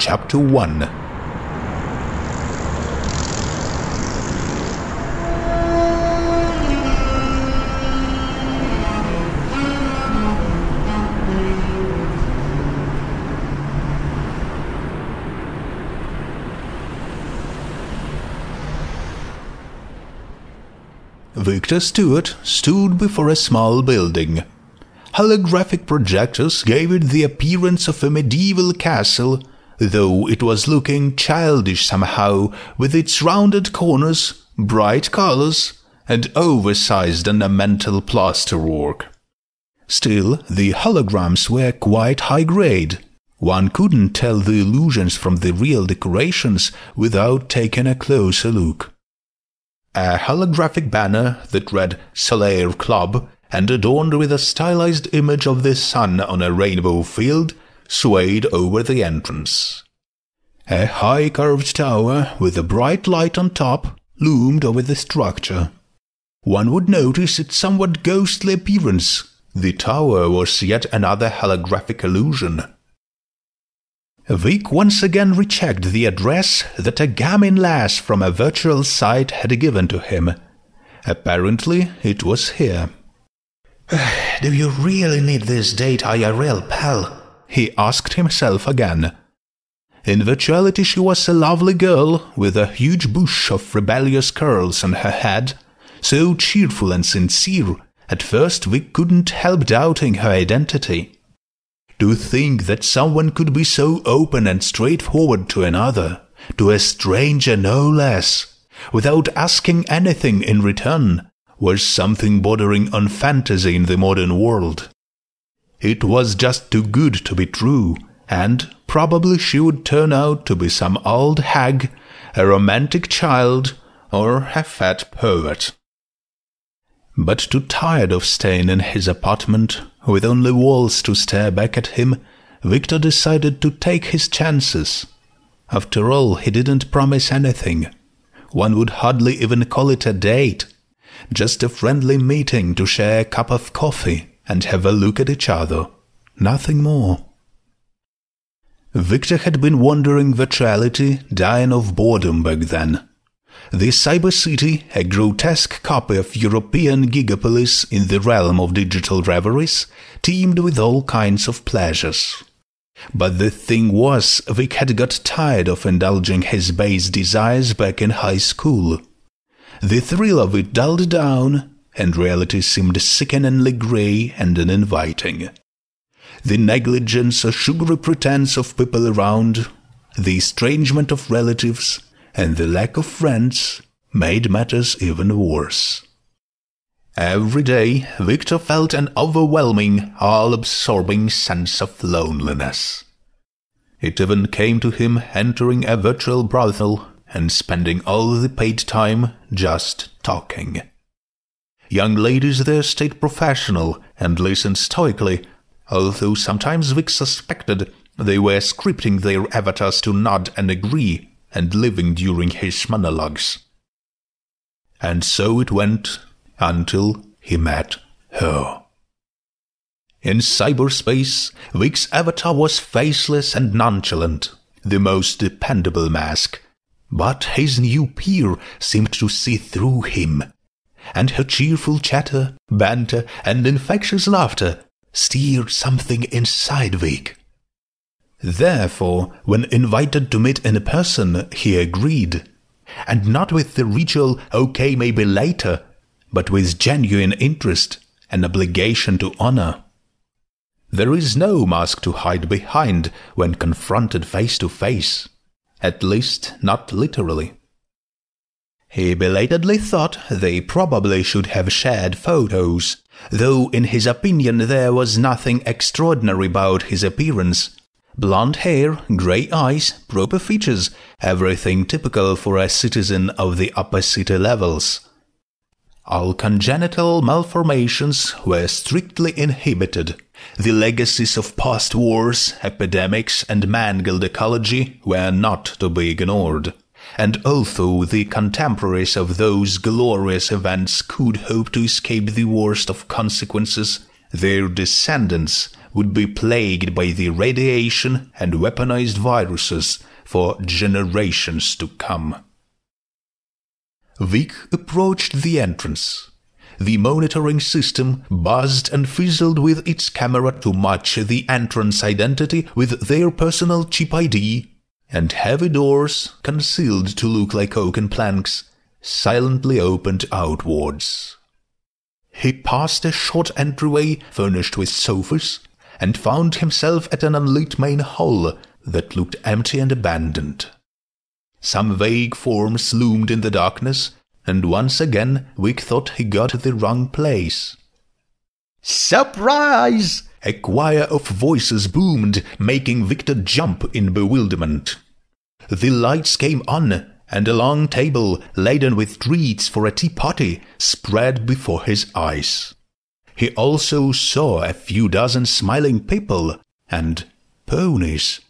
Chapter 1. Victor Stewart stood before a small building. Holographic projectors gave it the appearance of a medieval castle, though it was looking childish somehow, with its rounded corners, bright colors, and oversized ornamental plasterwork. Still, the holograms were quite high grade. One couldn't tell the illusions from the real decorations without taking a closer look. A holographic banner that read Solaire Club and adorned with a stylized image of the sun on a rainbow field swayed over the entrance. A high curved tower with a bright light on top loomed over the structure. One would notice its somewhat ghostly appearance. The tower was yet another holographic illusion. Vic once again rechecked the address that a gaming lass from a virtual site had given to him. Apparently, it was here. "Do you really need this date IRL, pal?" he asked himself again. In virtuality she was a lovely girl with a huge bush of rebellious curls on her head, so cheerful and sincere, at first Vic couldn't help doubting her identity. To think that someone could be so open and straightforward to another, to a stranger no less, without asking anything in return, was something bordering on fantasy in the modern world. It was just too good to be true, and probably she would turn out to be some old hag, a romantic child, or a fat poet. But too tired of staying in his apartment, with only walls to stare back at him, Victor decided to take his chances. After all, he didn't promise anything. One would hardly even call it a date. Just a friendly meeting to share a cup of coffee and have a look at each other. Nothing more. Victor had been wandering virtuality, dying of boredom back then. The Cyber City, a grotesque copy of European Gigapolis in the realm of digital reveries, teemed with all kinds of pleasures. But the thing was, Vic had got tired of indulging his base desires back in high school. The thrill of it dulled down, and reality seemed sickeningly grey and uninviting. The negligence or sugary pretense of people around, the estrangement of relatives, and the lack of friends made matters even worse. Every day, Victor felt an overwhelming, all-absorbing sense of loneliness. It even came to him entering a virtual brothel and spending all the paid time just talking. Young ladies there stayed professional and listened stoically, although sometimes Vic suspected they were scripting their avatars to nod and agree, and living during his monologues. And so it went until he met her. In cyberspace, Vic's avatar was faceless and nonchalant, the most dependable mask, but his new peer seemed to see through him, and her cheerful chatter, banter, and infectious laughter stirred something inside Vic. Therefore, when invited to meet in person, he agreed, and not with the ritual "okay, maybe later," but with genuine interest, an obligation to honor. There is no mask to hide behind when confronted face to face, at least not literally. He belatedly thought they probably should have shared photos, though in his opinion there was nothing extraordinary about his appearance. Blonde hair, grey eyes, proper features, everything typical for a citizen of the upper city levels. All congenital malformations were strictly inhibited. The legacies of past wars, epidemics, and mangled ecology were not to be ignored. And although the contemporaries of those glorious events could hope to escape the worst of consequences, their descendants would be plagued by the radiation and weaponized viruses for generations to come. Vic approached the entrance. The monitoring system buzzed and fizzled with its camera to match the entrance identity with their personal chip ID, and heavy doors, concealed to look like oaken planks, silently opened outwards. He passed a short entryway furnished with sofas, and found himself at an unlit main hall that looked empty and abandoned. Some vague forms loomed in the darkness, and once again Vic thought he got the wrong place. "Surprise!" a choir of voices boomed, making Victor jump in bewilderment. The lights came on, and a long table laden with treats for a tea party spread before his eyes. He also saw a few dozen smiling people and ponies.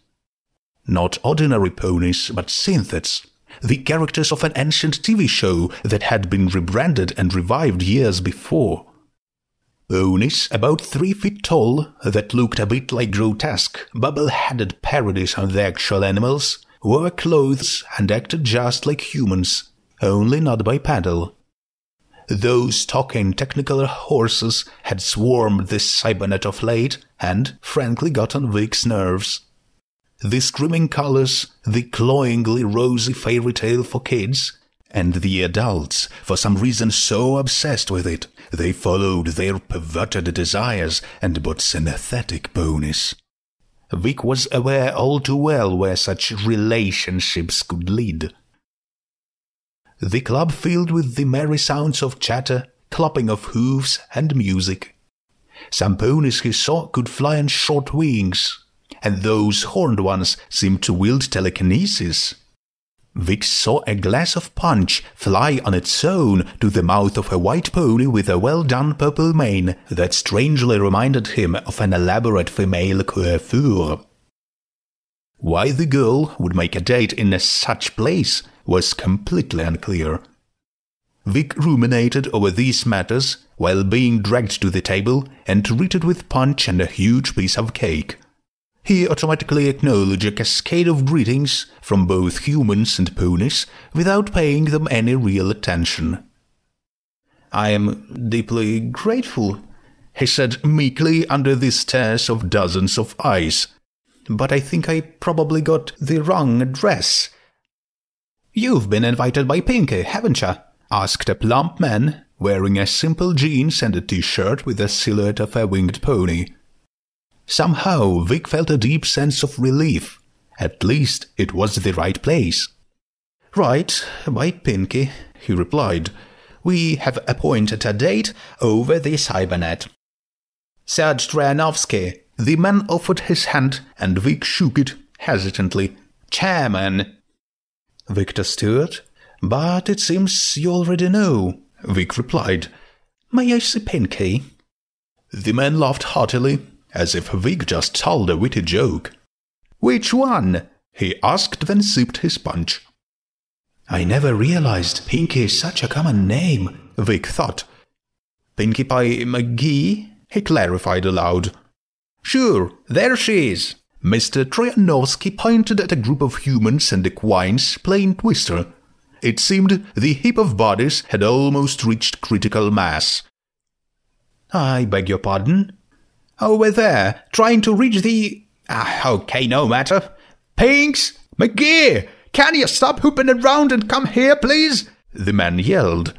Not ordinary ponies, but synthets, the characters of an ancient TV show that had been rebranded and revived years before. Ponies about 3 feet tall that looked a bit like grotesque, bubble-headed parodies on the actual animals, wore clothes and acted just like humans, only not bipedal. Those talking technical horses had swarmed this cybernet of late and, frankly, got on Vic's nerves. The screaming colors, the cloyingly rosy fairy tale for kids, and the adults, for some reason so obsessed with it, they followed their perverted desires and bought synthetic ponies. Vic was aware all too well where such relationships could lead. The club filled with the merry sounds of chatter, clopping of hooves, and music. Some ponies he saw could fly on short wings, and those horned ones seemed to wield telekinesis. Vic saw a glass of punch fly on its own to the mouth of a white pony with a well-done purple mane that strangely reminded him of an elaborate female coiffure. Why the girl would make a date in such place was completely unclear. Vic ruminated over these matters while being dragged to the table and treated with punch and a huge piece of cake. He automatically acknowledged a cascade of greetings from both humans and ponies without paying them any real attention. "I am deeply grateful," he said meekly under the stares of dozens of eyes, "but I think I probably got the wrong address." "You've been invited by Pinky, haven't you?" asked a plump man, wearing a simple jeans and a t-shirt with the silhouette of a winged pony. Somehow Vic felt a deep sense of relief. At least it was the right place. "Right, by Pinky," he replied. "We have appointed a date over the cybernet." "Serge Troyanovsky." The man offered his hand, and Vic shook it hesitantly. "Chairman." Victor stirred. "But it seems you already know," Vic replied. "May I see Pinky?" The man laughed heartily, as if Vic just told a witty joke. "Which one?" he asked, then sipped his punch. "I never realized Pinky is such a common name," Vic thought. "Pinkie Pie McGee?" he clarified aloud. "Sure, there she is." Mr. Troyanovsky pointed at a group of humans and equines playing Twister. It seemed the heap of bodies had almost reached critical mass. "I beg your pardon?" "Over there, trying to reach the... okay, no matter. Pinks! McGee! Can you stop hooping around and come here, please?" the man yelled.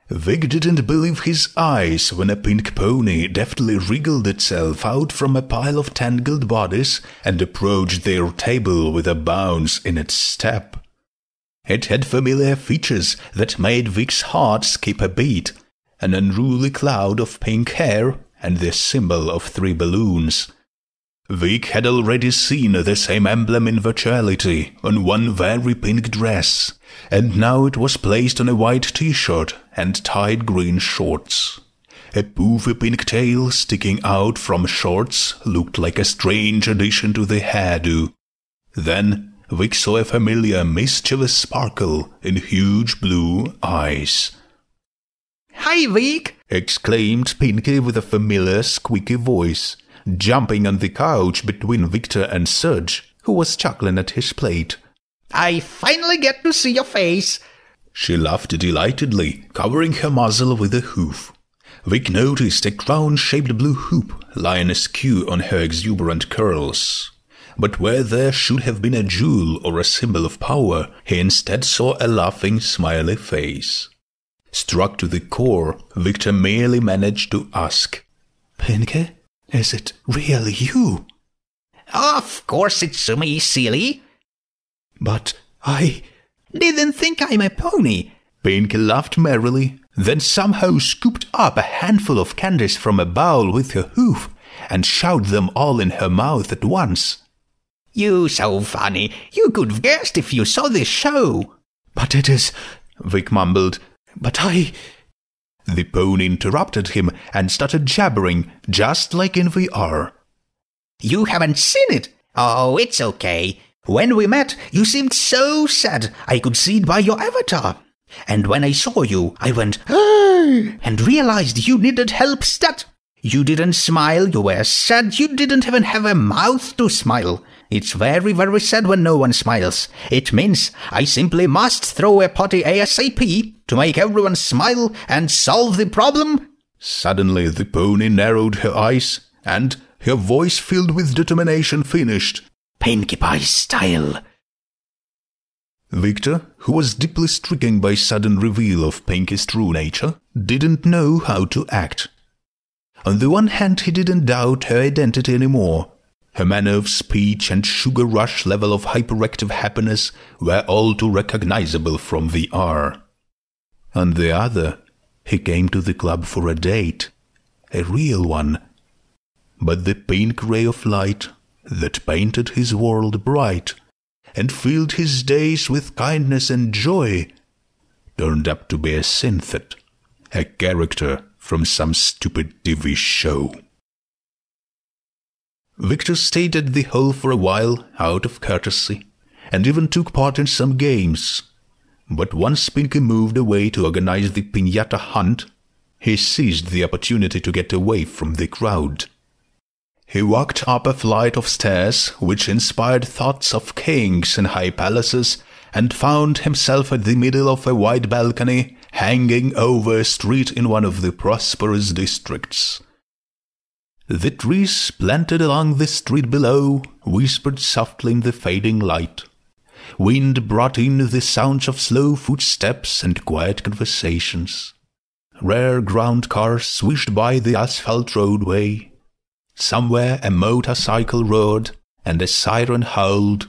Vic didn't believe his eyes when a pink pony deftly wriggled itself out from a pile of tangled bodies and approached their table with a bounce in its step. It had familiar features that made Vic's heart skip a beat, an unruly cloud of pink hair and the symbol of 3 balloons. Vic had already seen the same emblem in virtuality on one very pink dress, and now it was placed on a white t-shirt and tied green shorts. A poofy pink tail sticking out from shorts looked like a strange addition to the hairdo. Then Vic saw a familiar mischievous sparkle in huge blue eyes. "Hi, Vic!" exclaimed Pinky with a familiar squeaky voice. jumping on the couch between Victor and Serge, who was chuckling at his plate. I finally get to see your face. She laughed delightedly, covering her muzzle with a hoof. Vic noticed a crown-shaped blue hoop lying askew on her exuberant curls. But where there should have been a jewel or a symbol of power, he instead saw a laughing, smiley face. Struck to the core, Victor merely managed to ask, Pinky, is it really you? Of course it's me, silly. But I didn't think I'm a pony. Pinky laughed merrily, then somehow scooped up a handful of candies from a bowl with her hoof and shoved them all in her mouth at once. You so funny. You could have guessed if you saw this show. But it is, Vic mumbled. But I... The pony interrupted him and started jabbering, just like in VR. You haven't seen it? Oh, it's okay. When we met, you seemed so sad. I could see it by your avatar. And when I saw you, I went, "Ah," and realized you needed help stat. You didn't smile, you were sad, you didn't even have a mouth to smile. It's very, very sad when no one smiles. It means I simply must throw a potty ASAP to make everyone smile and solve the problem. Suddenly the pony narrowed her eyes, and her voice filled with determination finished, Pinkie Pie style. Victor, who was deeply stricken by sudden reveal of Pinky's true nature, didn't know how to act. On the one hand, he didn't doubt her identity anymore. Her manner of speech and sugar rush level of hyperactive happiness were all too recognizable from VR. On the other, he came to the club for a date, a real one. But the pink ray of light that painted his world bright and filled his days with kindness and joy turned up to be a synthetic, a character from some stupid TV show. Victor stayed at the hall for a while out of courtesy, and even took part in some games. But once Pinky moved away to organize the piñata hunt, he seized the opportunity to get away from the crowd. He walked up a flight of stairs which inspired thoughts of kings and high palaces, and found himself at the middle of a wide balcony hanging over a street in one of the prosperous districts. The trees planted along the street below whispered softly in the fading light. Wind brought in the sounds of slow footsteps and quiet conversations. Rare ground cars swished by the asphalt roadway. Somewhere a motorcycle roared and a siren howled.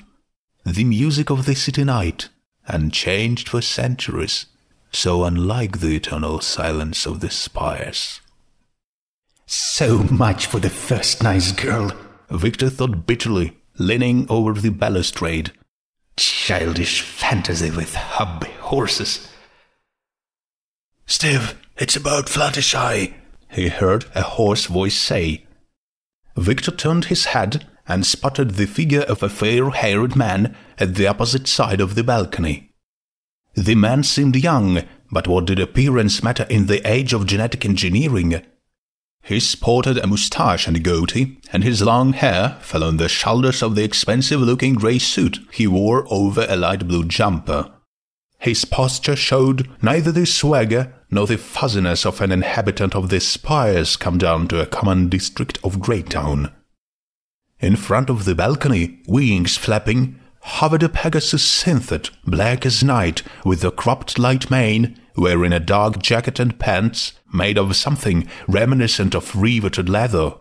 The music of the city night, unchanged for centuries, so unlike the eternal silence of the spires. So much for the first nice girl, Victor thought bitterly, leaning over the balustrade. Childish fantasy with hobby horses. Steve, it's about Fluttershy, he heard a hoarse voice say. Victor turned his head and spotted the figure of a fair-haired man at the opposite side of the balcony. The man seemed young, but what did appearance matter in the age of genetic engineering? He sported a moustache and a goatee, and his long hair fell on the shoulders of the expensive-looking grey suit he wore over a light blue jumper. His posture showed neither the swagger nor the fuzziness of an inhabitant of the spires come down to a common district of Greytown. In front of the balcony, wings flapping, hovered a Pegasus synthetic, black as night, with a cropped light mane, wearing a dark jacket and pants made of something reminiscent of riveted leather.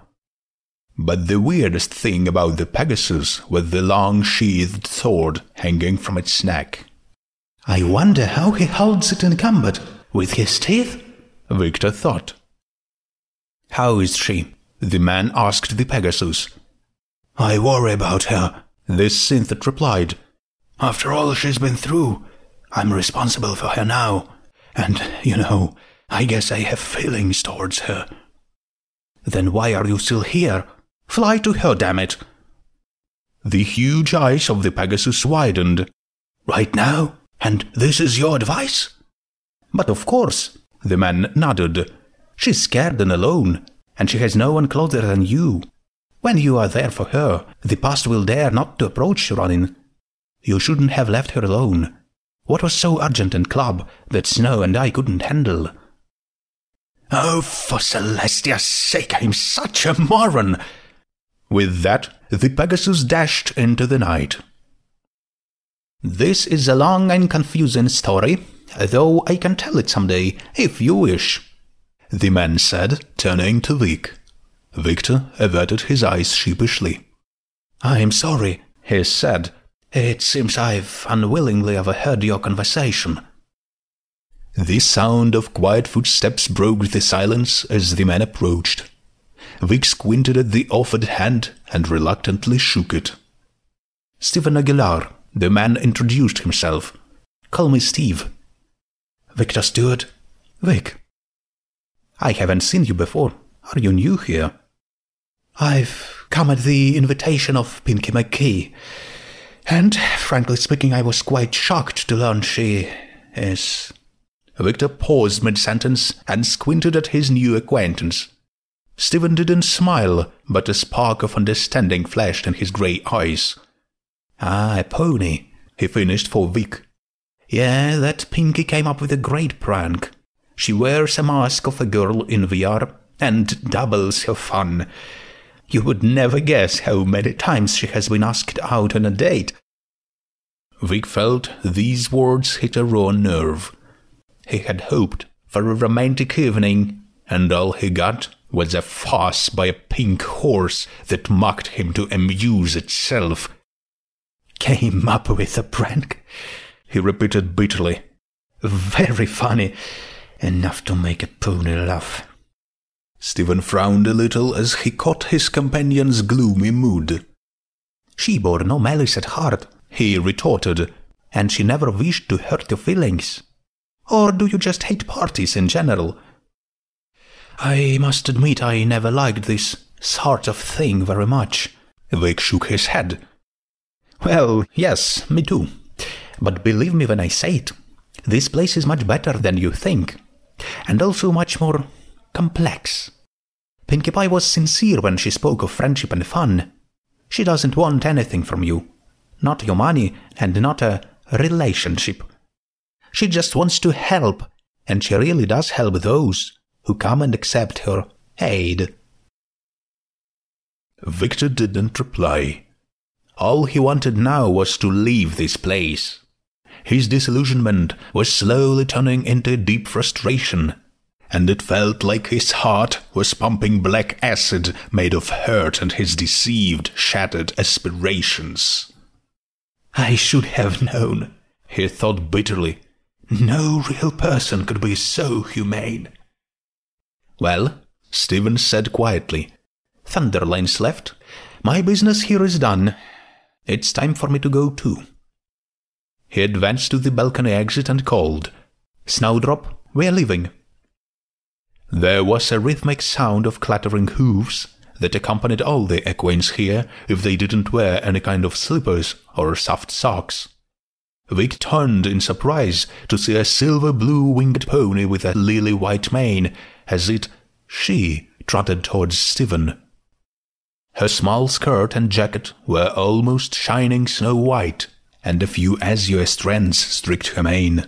But the weirdest thing about the Pegasus was the long sheathed sword hanging from its neck. I wonder how he holds it in combat, with his teeth? Victor thought. How is she? The man asked the Pegasus. I worry about her, this synthetic replied. After all she's been through, I'm responsible for her now. And, I guess I have feelings towards her. Then why are you still here? Fly to her, damn it! The huge eyes of the Pegasus widened. Right now? And this is your advice? But of course, the man nodded. She's scared and alone, and she has no one closer than you. When you are there for her, the past will dare not to approach you, Ronin. You shouldn't have left her alone. What was so urgent in club that Snow and I couldn't handle? Oh, for Celestia's sake, I'm such a moron! With that, the Pegasus dashed into the night. This is a long and confusing story, though I can tell it someday, if you wish, the man said, turning to Vic. Victor averted his eyes sheepishly. I'm sorry, he said. It seems I've unwillingly overheard your conversation. The sound of quiet footsteps broke the silence as the man approached. Vic squinted at the offered hand and reluctantly shook it. Stephen Aguilar, the man introduced himself. Call me Steve. Victor Stewart. Vic. I haven't seen you before. Are you new here? I've come at the invitation of Pinky McKee. And, frankly speaking, I was quite shocked to learn she is... Victor paused mid-sentence and squinted at his new acquaintance. Stephen didn't smile, but a spark of understanding flashed in his grey eyes. Ah, a pony, he finished for Vic. Yeah, that Pinky came up with a great prank. She wears a mask of a girl in VR and doubles her fun. You would never guess how many times she has been asked out on a date. Vic felt these words hit a raw nerve. He had hoped for a romantic evening, and all he got was a farce by a pink horse that mocked him to amuse itself. Came up with a prank, he repeated bitterly. Very funny, enough to make a pony laugh. Stephen frowned a little as he caught his companion's gloomy mood. She bore no malice at heart, he retorted, and she never wished to hurt your feelings. Or do you just hate parties in general? I must admit I never liked this sort of thing very much. Vic shook his head. Well, yes, me too. But believe me when I say it, this place is much better than you think, and also much more complex. Pinkie Pie was sincere when she spoke of friendship and fun. She doesn't want anything from you. Not your money, and not a relationship. She just wants to help, and she really does help those who come and accept her aid. Victor didn't reply. All he wanted now was to leave this place. His disillusionment was slowly turning into deep frustration, and it felt like his heart was pumping black acid made of hurt and his deceived, shattered aspirations. I should have known, he thought bitterly. No real person could be so humane. Well, Stephen said quietly, Thunderline's left. My business here is done. It's time for me to go too. He advanced to the balcony exit and called, Snowdrop, we're leaving. There was a rhythmic sound of clattering hooves that accompanied all the equines here if they didn't wear any kind of slippers or soft socks. Vic turned in surprise to see a silver-blue winged pony with a lily-white mane as she trotted towards Stephen. Her small skirt and jacket were almost shining snow-white, and a few azure strands streaked her mane.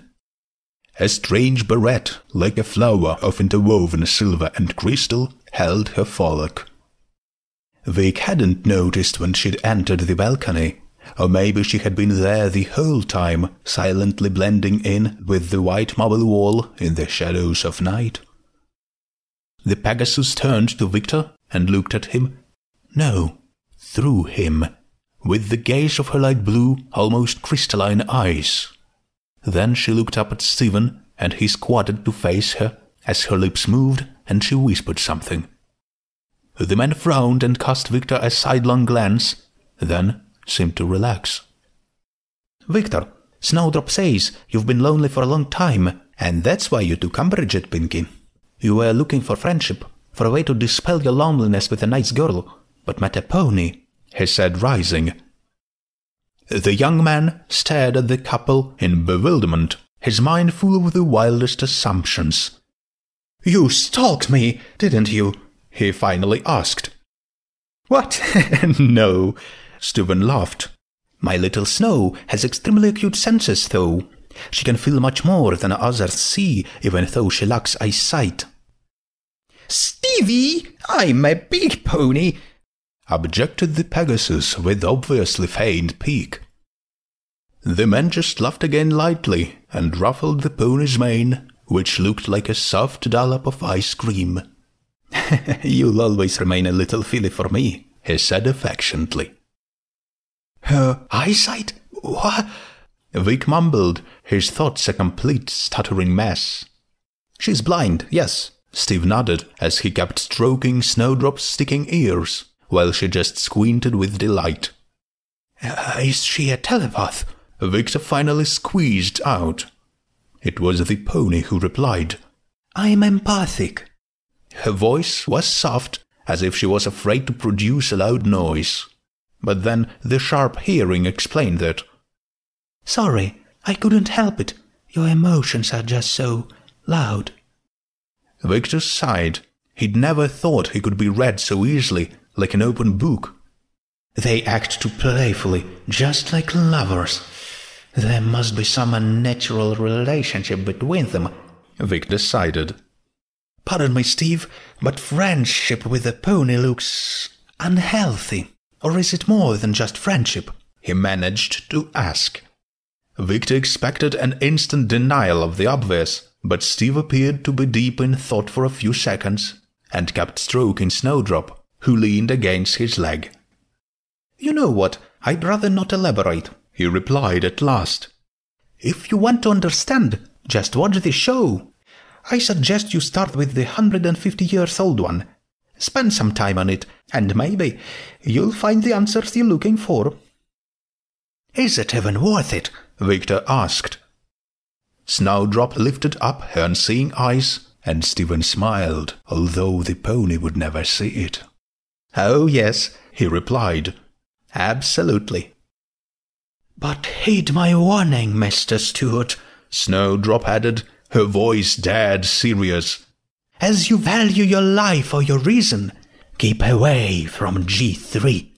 A strange barrette, like a flower of interwoven silver and crystal, held her forelock. Vic hadn't noticed when she'd entered the balcony, or maybe she had been there the whole time, silently blending in with the white marble wall in the shadows of night. The Pegasus turned to Victor and looked at him. No, through him, with the gaze of her light blue, almost crystalline eyes. Then she looked up at Stephen, and he squatted to face her as her lips moved and she whispered something. The man frowned and cast Victor a sidelong glance, then seemed to relax. Victor, Snowdrop says you've been lonely for a long time, and that's why you took umbrage at Pinky. You were looking for friendship, for a way to dispel your loneliness with a nice girl, but met a pony, he said, rising. The young man stared at the couple in bewilderment, his mind full of the wildest assumptions. You stalked me, didn't you? He finally asked. What? No, Stephen laughed. My little Snow has extremely acute senses, though. She can feel much more than others see, even though she lacks eyesight. Stevie, I'm a big pony, objected the Pegasus with obviously feigned pique. The man just laughed again lightly and ruffled the pony's mane, which looked like a soft dollop of ice cream. You'll always remain a little filly for me, he said affectionately. Her eyesight? What? Vic mumbled, his thoughts a complete stuttering mess. She's blind, yes, Steve nodded as he kept stroking Snowdrop's sticking ears, while she just squinted with delight. Is she a telepath? Victor finally squeezed out. It was the pony who replied. I'm empathic. Her voice was soft, as if she was afraid to produce a loud noise. But then the sharp hearing explained that. Sorry, I couldn't help it. Your emotions are just so loud. Victor sighed. He'd never thought he could be read so easily, like an open book. They act too playfully, just like lovers. There must be some unnatural relationship between them, Vic decided. Pardon me, Steve, but friendship with a pony looks unhealthy. Or is it more than just friendship? He managed to ask. Victor expected an instant denial of the obvious, but Steve appeared to be deep in thought for a few seconds and kept stroking Snowdrop, who leaned against his leg. You know what, I'd rather not elaborate, he replied at last. If you want to understand, just watch the show. I suggest you start with the 150-year-old one. Spend some time on it, and maybe you'll find the answers you're looking for. Is it even worth it? Victor asked. Snowdrop lifted up her unseeing eyes, and Stephen smiled, although the pony would never see it. Oh, yes, he replied. Absolutely. But heed my warning, Mr. Stewart, Snowdrop added, her voice dead serious. As you value your life or your reason, keep away from G3.